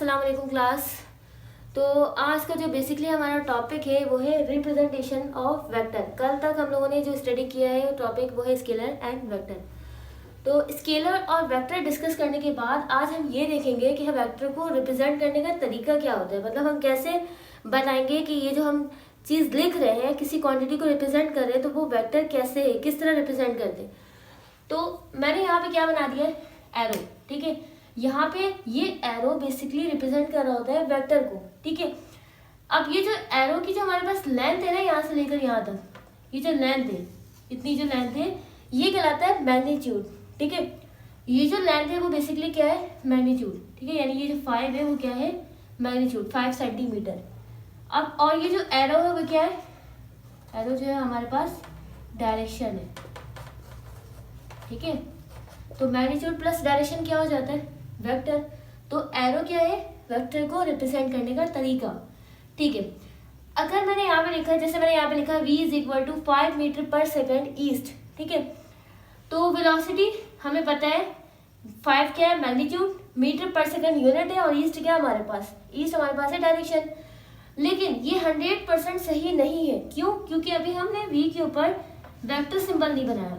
अस्सलाम वालेकुम क्लास। तो आज का जो बेसिकली हमारा टॉपिक है वो है रिप्रेजेंटेशन ऑफ वेक्टर। कल तक हम लोगों ने जो स्टडी किया है टॉपिक वो है स्केलर एंड वेक्टर। तो स्केलर और वेक्टर डिस्कस करने के बाद आज हम ये देखेंगे कि हम वेक्टर को रिप्रेजेंट करने का तरीका क्या होता है, मतलब हम कैसे बताएंगे कि ये जो हम चीज़ लिख रहे हैं, किसी क्वांटिटी को रिप्रेजेंट कर रहे हैं, तो वो वेक्टर कैसे है, किस तरह रिप्रेजेंट करते हैं। तो मैंने यहाँ पे क्या बना दिया है, एरो। ठीक है, यहाँ पे ये एरो बेसिकली रिप्रेजेंट कर रहा होता है वेक्टर को। ठीक है, अब ये जो एरो की जो हमारे पास लेंथ है ना, यहाँ से लेकर यहाँ तक, ये जो लेंथ है, इतनी जो लेंथ है, ये कहलाता है मैग्नीट्यूड। ठीक है, ये जो लेंथ है वो बेसिकली क्या है, मैग्नीट्यूड। ठीक है, यानी ये जो 5 है वो क्या है, मैग्नीट्यूड 5 सेंटीमीटर। अब और ये जो एरो है वो क्या है, एरो जो है हमारे पास डायरेक्शन है। ठीक है, तो मैग्नीट्यूड प्लस डायरेक्शन क्या हो जाता है, वेक्टर। तो एरो क्या है, वेक्टर को रिप्रेजेंट करने का तरीका। ठीक है, अगर मैंने यहाँ पे लिखा, जैसे मैंने यहाँ पे लिखा v is equal to 5 metre per second east. ठीक है, तो वेलोसिटी हमें पता है 5 क्या है, magnitude, metre per second unit है, और ईस्ट क्या है हमारे पास, ईस्ट हमारे पास है डायरेक्शन। लेकिन ये 100% सही नहीं है। क्यों? क्योंकि अभी हमने v के ऊपर वेक्टर सिंबल नहीं बनाया।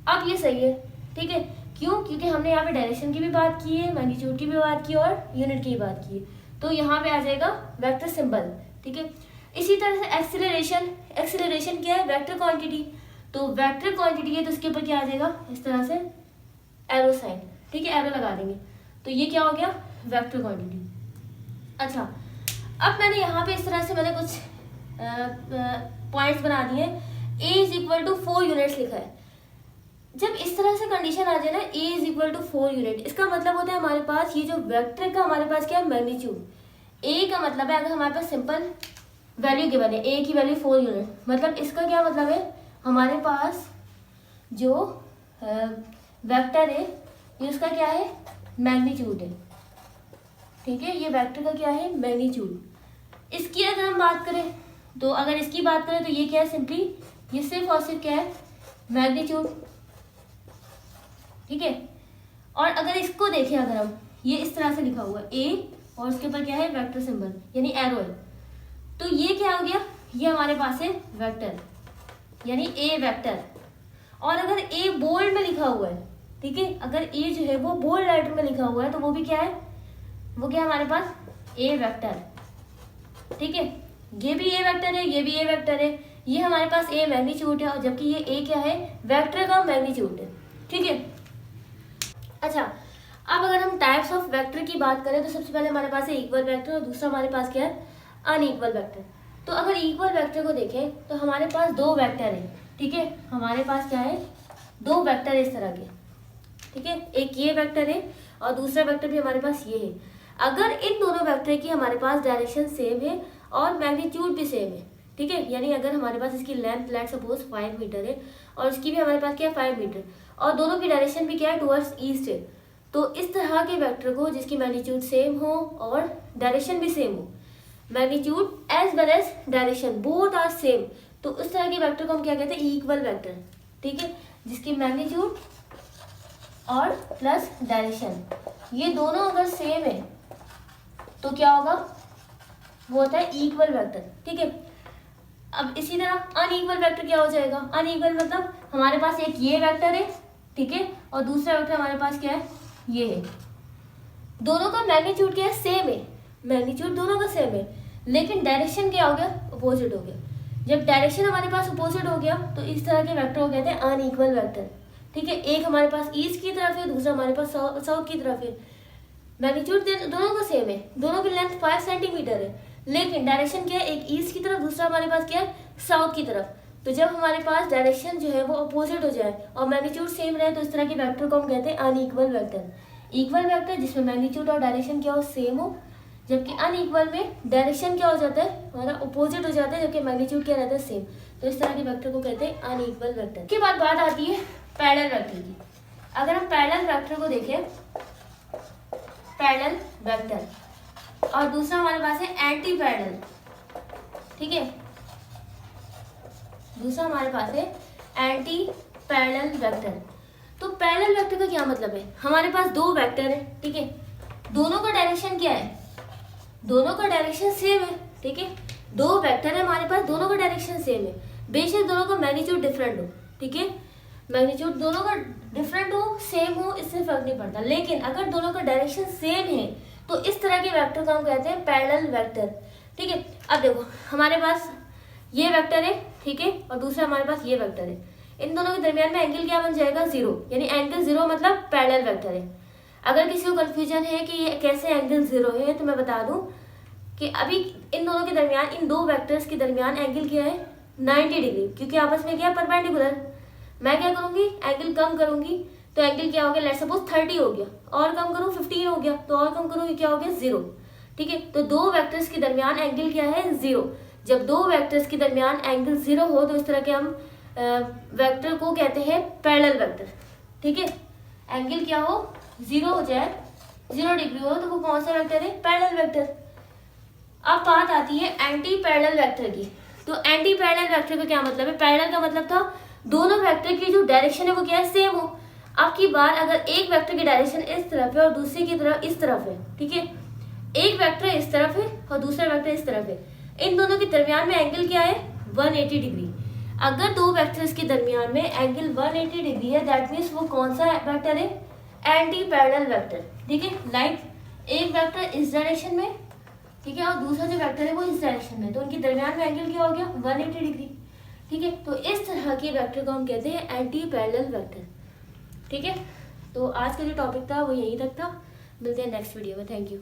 अब ये सही है। ठीक है, क्यों? क्योंकि हमने यहाँ पे डायरेक्शन की भी बात की है, मैग्नीट्यूड की भी बात की और यूनिट की भी बात की है, तो यहाँ पे आ जाएगा वेक्टर सिंबल। ठीक है, इसी तरह से एक्सीलरेशन, एक्सीलरेशन क्या है, वेक्टर क्वांटिटी। तो वेक्टर क्वांटिटी है तो इसके ऊपर क्या आ जाएगा, इस तरह से एरो साइन। ठीक है, एरो लगा देंगे, तो ये क्या हो गया, वेक्टर क्वांटिटी। अच्छा, अब मैंने यहाँ पे इस तरह से मैंने कुछ पॉइंट्स बना दिए। ए इज इक्वल टू 4 यूनिट्स लिखा है। जब इस तरह से कंडीशन आ जाए ना, a is equal to 4 unit, इसका मतलब होता है हमारे पास ये जो वेक्टर का हमारे पास क्या है, मैग्नीट्यूड। a का मतलब है, अगर हमारे पास सिंपल वैल्यू गिवन है, a की वैल्यू 4 यूनिट, मतलब इसका क्या मतलब है, हमारे पास जो वेक्टर है ये उसका क्या है, मैग्नीट्यूड है। ठीक है, ये वेक्टर का क्या है, मैग्नीट्यूड। इसकी अगर हम बात करें, तो अगर इसकी बात करें तो ये क्या है, सिंपली ये सिर्फ और सिर्फ क्या है, मैग्नीट्यूड। ठीक है, और अगर इसको देखें, अगर हम ये इस तरह से लिखा हुआ है a और उसके ऊपर क्या है, वेक्टर सिंबल यानी एरो है, तो ये क्या हो गया, ये हमारे पास है वेक्टर यानी a वेक्टर। और अगर a बोल्ड में लिखा हुआ है, ठीक है, अगर a जो है वो बोल्ड लेटर में लिखा हुआ है, तो वो भी क्या है, वो क्या है हमारे पास, a वेक्टर। ठीक है, ये भी a वेक्टर है, ये भी a वेक्टर है, ये हमारे पास a मैग्नीट्यूड है, और जबकि ये a क्या है, वेक्टर का मैग्नीट्यूड है। ठीक है, अच्छा, अब अगर हम टाइप्स ऑफ वेक्टर की बात करें तो सबसे पहले हमारे पास है इक्वल वेक्टर, और दूसरा हमारे पास क्या है, अनइक्वल वेक्टर। तो अगर इक्वल वेक्टर को देखें तो हमारे पास 2 वेक्टर है। ठीक है, हमारे पास क्या है, 2 वेक्टर है इस तरह के। ठीक है, एक ये वेक्टर है और दूसरा वेक्टर भी हमारे पास ये है। अगर इन दोनों वेक्टर की हमारे पास डायरेक्शन सेम है और मैग्नीट्यूड भी सेम है, ठीक है, यानी अगर हमारे पास इसकी लेंथ लेट सपोज 5 मीटर है और इसकी भी हमारे पास क्या है 5 मीटर, और दोनों की डायरेक्शन भी क्या है, टुवर्ड्स ईस्ट है, तो इस तरह के वेक्टर को जिसकी मैग्नीट्यूड सेम हो और डायरेक्शन भी सेम हो, magnitude as well as direction both are same, तो उस तरह के वेक्टर को हम क्या कहते हैं, इक्वल वेक्टर। ठीक है, जिसकी मैग्नीट्यूड और प्लस डायरेक्शन ये दोनों अगर सेम है तो क्या होगा, वो होता है इक्वल वेक्टर। ठीक है, अब इसी तरह अनइक्वल वेक्टर क्या हो जाएगा, अनइक्वल मतलब हमारे पास एक ये वेक्टर है, ठीक है, और दूसरा वेक्टर हमारे पास क्या है, ये है, दोनों का मैग्नीट्यूड क्या है, सेम है, मैग्नीट्यूड दोनों का सेम है, लेकिन डायरेक्शन क्या हो गया, अपोजिट हो गया। जब डायरेक्शन हमारे पास अपोजिट हो गया तो इस तरह के वेक्टर को कहते हैं अनइक्वल वेक्टर। ठीक है, एक हमारे पास ईस्ट की तरफ है, दूसरा हमारे पास साउथ की तरफ है, मैग्नीट्यूड दोनों का सेम है, दोनों की लेंथ 5 सेंटीमीटर है, लेकिन डायरेक्शन क्या है, एक ईस्ट की तरफ, दूसरा हमारे पास क्या है, साउथ की तरफ। तो जब हमारे पास डायरेक्शन जो है वो अपोजिट हो जाए और मैग्नीट्यूड सेम रहे तो इस तरह के वेक्टर को हम कहते हैं अनइक्वल वेक्टर। इक्वल वेक्टर जिसमें मैग्नीट्यूड और डायरेक्शन क्या हो, सेम हो, जबकि अनइक्वल में डायरेक्शन क्या हो जाता है, हमारा अपोजिट हो जाता है, जबकि मैग्नीट्यूड क्या रहता है, सेम। तो इस तरह के वेक्टर को कहते हैं अनइक्वल वेक्टर। के बाद बात आती है पैरेलल वेक्टर की। अगर हम पैरेलल वेक्टर को देखें, पैरेलल वेक्टर, और दूसरा हमारे पास है एंटी पैरेलल। ठीक है, दूसरा हमारे पास है एंटी पैरेलल वेक्टर। तो पैरेलल वेक्टर का क्या मतलब है, हमारे पास 2 वेक्टर है, ठीक है, दोनों का डायरेक्शन क्या है, दोनों का डायरेक्शन सेम है, ठीक है। दो वेक्टर है हमारे पास, दोनों का डायरेक्शन सेम है, बेशक दोनों का मैग्नीट्यूड डिफरेंट हो, ठीक है। मैग्नीट्यूड दोनों का डिफरेंट हो, सेम हो, इससे फर्क नहीं पड़ता। लेकिन अगर दोनों का डायरेक्शन सेम है तो इस तरह के वेक्टर को हम कहते हैं पैरेलल वेक्टर, ठीक है। अब देखो हमारे पास ये वेक्टर है, ठीक है, और दूसरा हमारे पास ये वेक्टर है। इन दोनों के दरमियान में एंगल क्या बन जाएगा, जीरो, यानी एंगल जीरो मतलब पैरेलल वेक्टर है। अगर किसी को कंफ्यूजन है कि ये कैसे एंगल जीरो है, तो मैं बता दूं कि अभी इन दोनों के दरमियान, इन दो वेक्टर्स के दरमियान एंगल क्या है, 90 डिग्री, क्योंकि आपस में क्या परपेंडिकुलर। मैं क्या करूंगी, एंगल कम करूंगी, तो एंगल क्या हो गया, लेट्स सपोज 30 हो गया, और कम करूँ 15 हो गया, तो और कम करूँ क्या हो गया, जीरो, ठीक है। तो दो वेक्टर्स के दरमियान एंगल क्या है, जीरो। जब दो वेक्टर्स के दरमियान एंगल जीरो हो तो इस तरह के हम वेक्टर को कहते हैं पैरेलल वेक्टर, ठीक है। एंगल क्या हो, जीरो हो जाए, 0 डिग्री हो, तो वो कौन सा वेक्टर है, पैरेलल वेक्टर। अब बात आती है एंटी पैरेलल वेक्टर की। तो एंटी पैरेलल वेक्टर का क्या मतलब है, पैरेलल का मतलब था दोनों वेक्टर की जो डायरेक्शन है वो क्या है, सेम हो। अब की बार अगर एक वेक्टर की डायरेक्शन इस तरफ है और दूसरे की तरफ इस तरफ है, ठीक है, एक वेक्टर इस तरफ है और दूसरा वेक्टर इस तरफ है, इन दोनों के दरमियान में एंगल क्या है, 180 डिग्री। अगर दो वेक्टर्स के दरमियान में एंगल 180 डिग्री है, दैट मीन्स वो कौन सा वेक्टर है, एंटी पैरेलल वेक्टर, ठीक है। लाइक एक वेक्टर इस डायरेक्शन में, ठीक है, और दूसरा जो वेक्टर है वो इस डायरेक्शन में, तो उनके दरमियान में एंगल क्या हो गया, 180 डिग्री, ठीक है। तो इस तरह के वेक्टर को हम कहते हैं एंटी पैरेलल वेक्टर, ठीक है। तो आज का जो टॉपिक था वो यहीं तक था, मिलते हैं नेक्स्ट वीडियो में, थैंक यू।